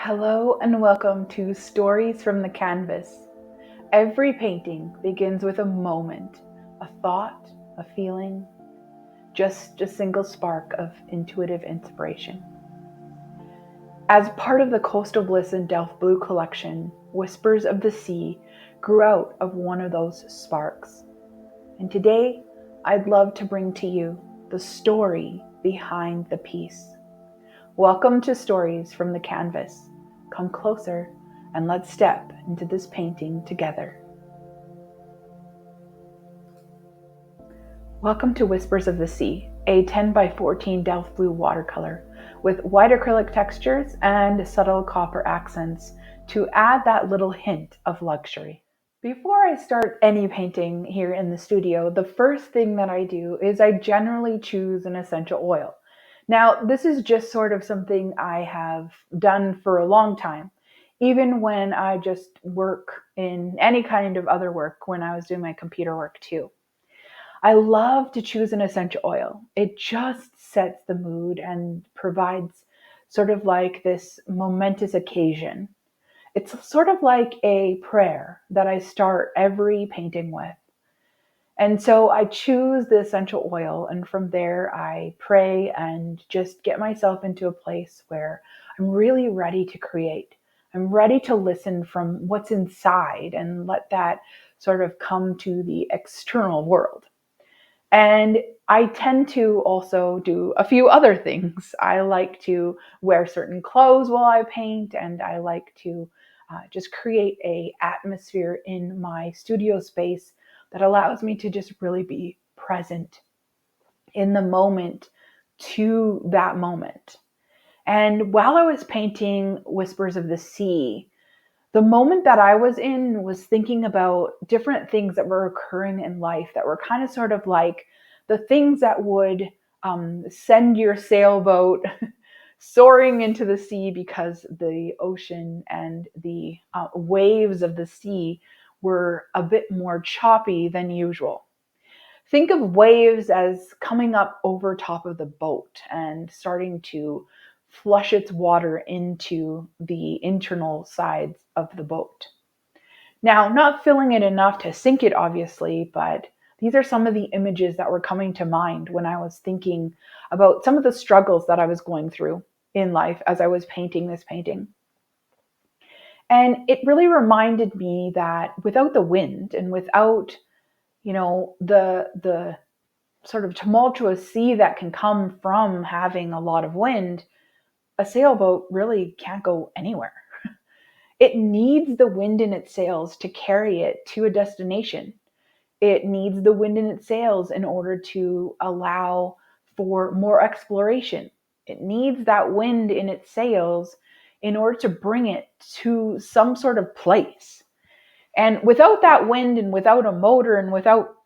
Hello and welcome to Stories from the Canvas. Every painting begins with a moment, a thought, a feeling, just a single spark of intuitive inspiration. As part of the Coastal Bliss and Delft Blue Collection, Whispers of the Sea grew out of one of those sparks. And today, I'd love to bring to you the story behind the piece. Welcome to Stories from the Canvas. Come closer and let's step into this painting together. Welcome to Whispers of the Sea, a 10 by 14 Delft Blue watercolor with white acrylic textures and subtle copper accents to add that little hint of luxury. Before I start any painting here in the studio, the first thing that I do is I generally choose an essential oil. Now, this is just sort of something I have done for a long time, even when I just work in any kind of other work, when I was doing my computer work too. I love to choose an essential oil. It just sets the mood and provides sort of like this momentous occasion. It's sort of like a prayer that I start every painting with. And so I choose the essential oil, and from there I pray and just get myself into a place where I'm really ready to create. I'm ready to listen from what's inside and let that sort of come to the external world. And I tend to also do a few other things. I like to wear certain clothes while I paint, and I like to just create a atmosphere in my studio space that allows me to just really be present in the moment to that moment. And while I was painting Whispers of the Sea, the moment that I was in was thinking about different things that were occurring in life that were kind of sort of like the things that would send your sailboat soaring into the sea because the ocean and the waves of the sea were a bit more choppy than usual. Think of waves as coming up over top of the boat and starting to flush its water into the internal sides of the boat. Now, not filling it enough to sink it, obviously, but these are some of the images that were coming to mind when I was thinking about some of the struggles that I was going through in life as I was painting this painting. And it really reminded me that without the wind and without, the sort of tumultuous sea that can come from having a lot of wind, a sailboat really can't go anywhere. It needs the wind in its sails to carry it to a destination. It needs the wind in its sails in order to allow for more exploration. It needs that wind in its sails in order to bring it to some sort of place. And without that wind and without a motor and without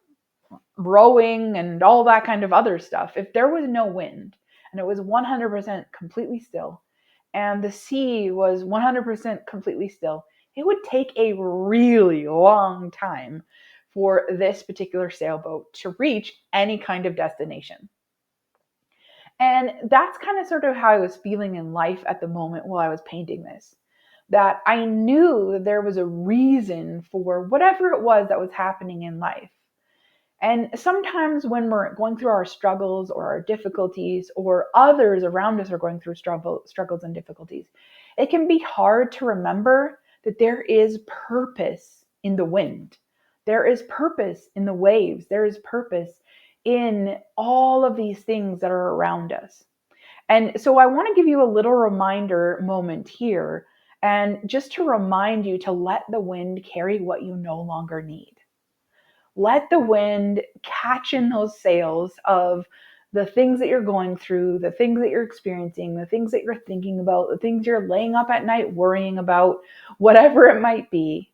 rowing and all that kind of other stuff, if there was no wind and it was 100% completely still and the sea was 100% completely still, it would take a really long time for this particular sailboat to reach any kind of destination. And that's kind of sort of how I was feeling in life at the moment while I was painting this. That I knew that there was a reason for whatever it was that was happening in life. And sometimes when we're going through our struggles or our difficulties, or others around us are going through struggles and difficulties, it can be hard to remember that there is purpose in the wind. There is purpose in the waves. There is purpose in all of these things that are around us. And so I want to give you a little reminder moment here, and just to remind you to let the wind carry what you no longer need. Let the wind catch in those sails of the things that you're going through, the things that you're experiencing, the things that you're thinking about, the things you're laying up at night worrying about, whatever it might be,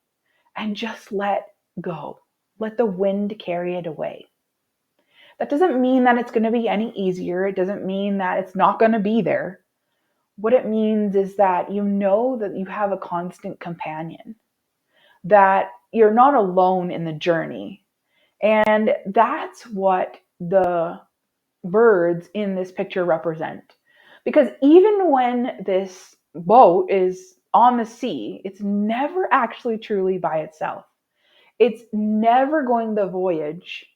and just let go. Let the wind carry it away. That doesn't mean that it's going to be any easier. It doesn't mean that it's not going to be there. What it means is that you know that you have a constant companion, that you're not alone in the journey. And that's what the birds in this picture represent. Because even when this boat is on the sea, it's never actually truly by itself. It's never going the voyage,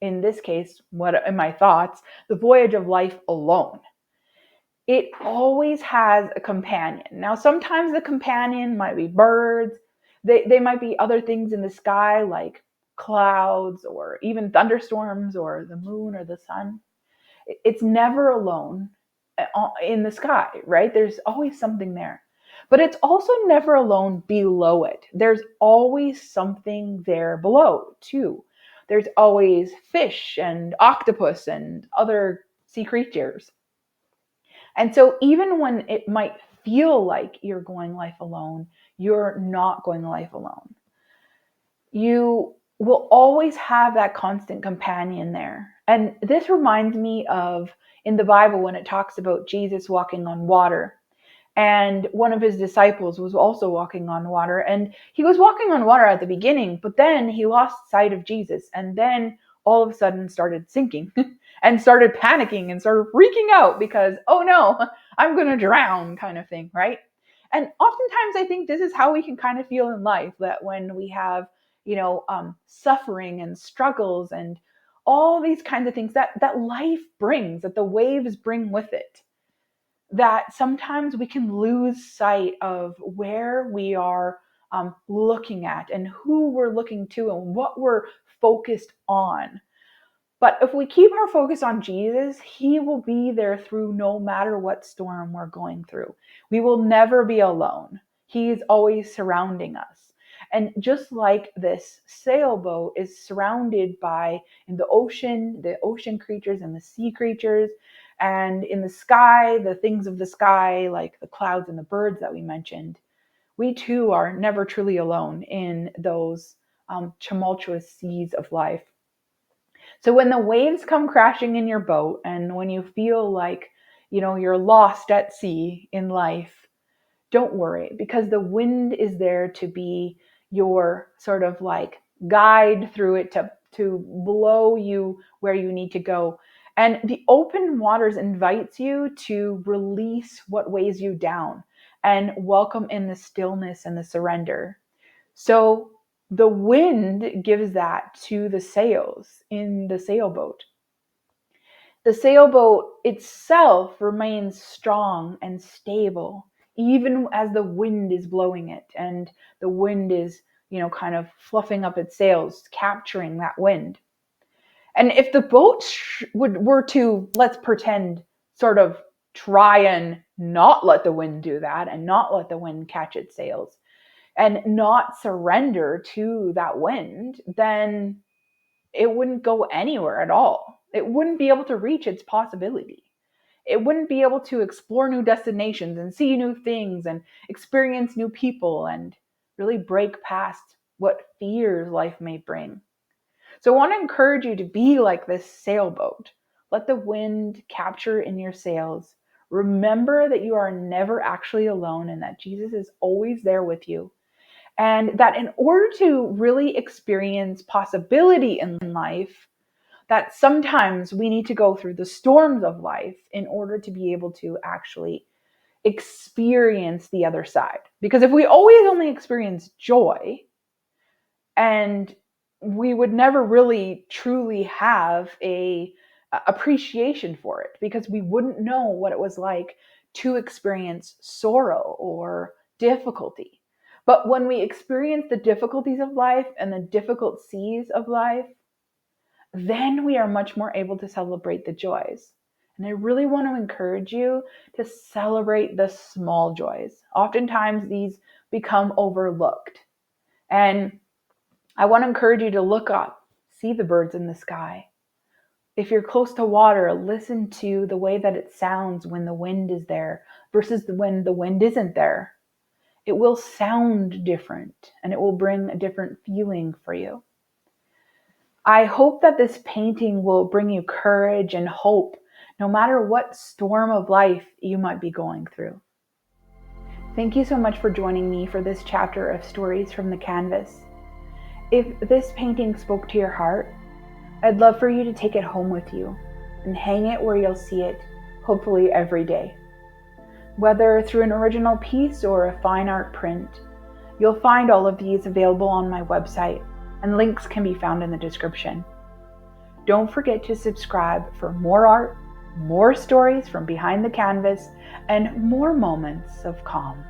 in this case, what in my thoughts, the voyage of life alone. It always has a companion. Now, sometimes the companion might be birds, they might be other things in the sky like clouds or even thunderstorms or the moon or the sun. It's never alone in the sky, right? There's always something there. But it's also never alone below it. There's always something there below, too. There's always fish and octopus and other sea creatures. And so, even when it might feel like you're going life alone, you're not going life alone. You will always have that constant companion there. And this reminds me of in the Bible when it talks about Jesus walking on water. And one of his disciples was also walking on water. And he was walking on water at the beginning, but then he lost sight of Jesus. And then all of a sudden started sinking and started panicking and started freaking out because, oh no, I'm going to drown kind of thing, right? And oftentimes I think this is how we can kind of feel in life, that when we have, suffering and struggles and all these kinds of things that life brings, that the waves bring with it, that sometimes we can lose sight of where we are looking at and who we're looking to and what we're focused on. But if we keep our focus on Jesus, he will be there through no matter what storm we're going through. We will never be alone. He's always surrounding us. And just like this sailboat is surrounded by, in the ocean creatures and the sea creatures, and in the sky, the things of the sky, like the clouds and the birds that we mentioned, we too are never truly alone in those tumultuous seas of life. So when the waves come crashing in your boat and when you feel like, you're lost at sea in life, don't worry, because the wind is there to be your sort of like guide through it, to blow you where you need to go. And the open waters invites you to release what weighs you down and welcome in the stillness and the surrender. So the wind gives that to the sails in the sailboat. The sailboat itself remains strong and stable, even as the wind is blowing it and the wind is, kind of fluffing up its sails, capturing that wind. And if the boat were to, let's pretend, sort of try and not let the wind do that and not let the wind catch its sails and not surrender to that wind, then it wouldn't go anywhere at all. It wouldn't be able to reach its possibility. It wouldn't be able to explore new destinations and see new things and experience new people and really break past what fears life may bring. So I want to encourage you to be like this sailboat. Let the wind capture in your sails. Remember that you are never actually alone and that Jesus is always there with you. And that in order to really experience possibility in life, that sometimes we need to go through the storms of life in order to be able to actually experience the other side. Because if we always only experience joy, and we would never really truly have a appreciation for it, because we wouldn't know what it was like to experience sorrow or difficulty. But when we experience the difficulties of life and the difficult seas of life, then we are much more able to celebrate the joys. And I really want to encourage you to celebrate the small joys. Oftentimes these become overlooked. And I want to encourage you to look up, see the birds in the sky. If you're close to water, listen to the way that it sounds when the wind is there versus when the wind isn't there. It will sound different and it will bring a different feeling for you. I hope that this painting will bring you courage and hope no matter what storm of life you might be going through. Thank you so much for joining me for this chapter of Stories from the Canvas. If this painting spoke to your heart, I'd love for you to take it home with you and hang it where you'll see it, hopefully every day. Whether through an original piece or a fine art print, you'll find all of these available on my website, and links can be found in the description. Don't forget to subscribe for more art, more stories from behind the canvas, and more moments of calm.